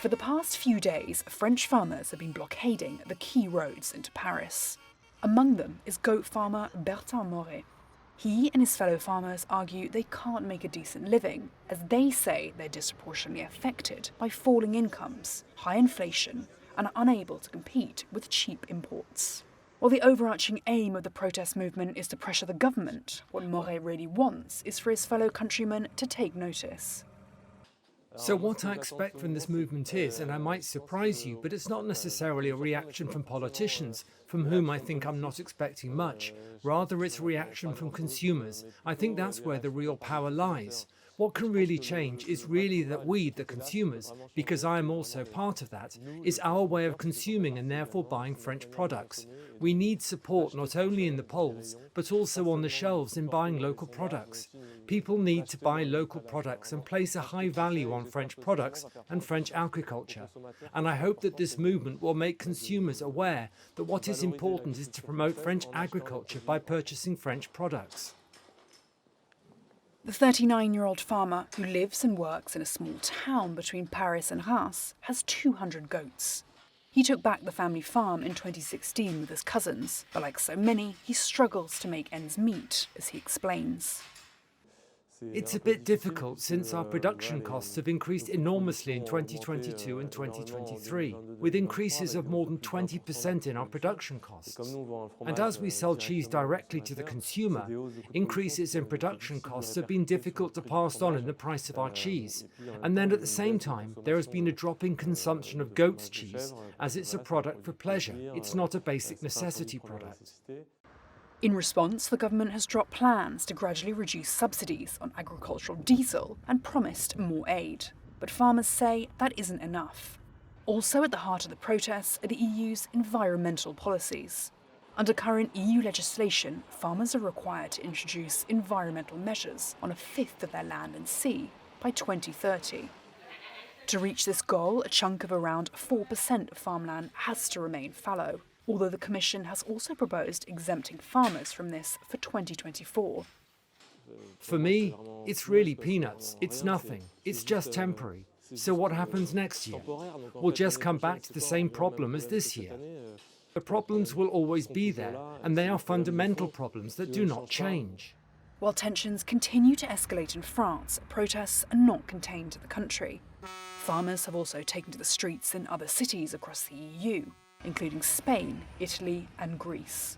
For the past few days, French farmers have been blockading the key roads into Paris. Among them is goat farmer Bertin Moret. He and his fellow farmers argue they can't make a decent living, as they say they're disproportionately affected by falling incomes, high inflation, and are unable to compete with cheap imports. While the overarching aim of the protest movement is to pressure the government, what Moret really wants is for his fellow countrymen to take notice. So what I expect from this movement is, and I might surprise you, but it's not necessarily a reaction from politicians, from whom I think I'm not expecting much. Rather, it's a reaction from consumers. I think that's where the real power lies. What can really change is really that we, the consumers, because I am also part of that, is our way of consuming and therefore buying French products. We need support not only in the polls, but also on the shelves in buying local products. People need to buy local products and place a high value on French products and French agriculture. And I hope that this movement will make consumers aware that what is important is to promote French agriculture by purchasing French products. The 39-year-old farmer, who lives and works in a small town between Paris and Reims, has 200 goats. He took back the family farm in 2016 with his cousins, but like so many, he struggles to make ends meet, as he explains. It's a bit difficult since our production costs have increased enormously in 2022 and 2023, with increases of more than 20% in our production costs. And as we sell cheese directly to the consumer, increases in production costs have been difficult to pass on in the price of our cheese. And then at the same time, there has been a drop in consumption of goat's cheese, as it's a product for pleasure. It's not a basic necessity product. In response, the government has dropped plans to gradually reduce subsidies on agricultural diesel and promised more aid. But farmers say that isn't enough. Also at the heart of the protests are the EU's environmental policies. Under current EU legislation, farmers are required to introduce environmental measures on a fifth of their land and sea by 2030. To reach this goal, a chunk of around 4% of farmland has to remain fallow, although the Commission has also proposed exempting farmers from this for 2024. For me, it's really peanuts. It's nothing. It's just temporary. So what happens next year? We'll just come back to the same problem as this year. The problems will always be there, and they are fundamental problems that do not change. While tensions continue to escalate in France, protests are not contained to the country. Farmers have also taken to the streets in other cities across the EU, including Spain, Italy and Greece.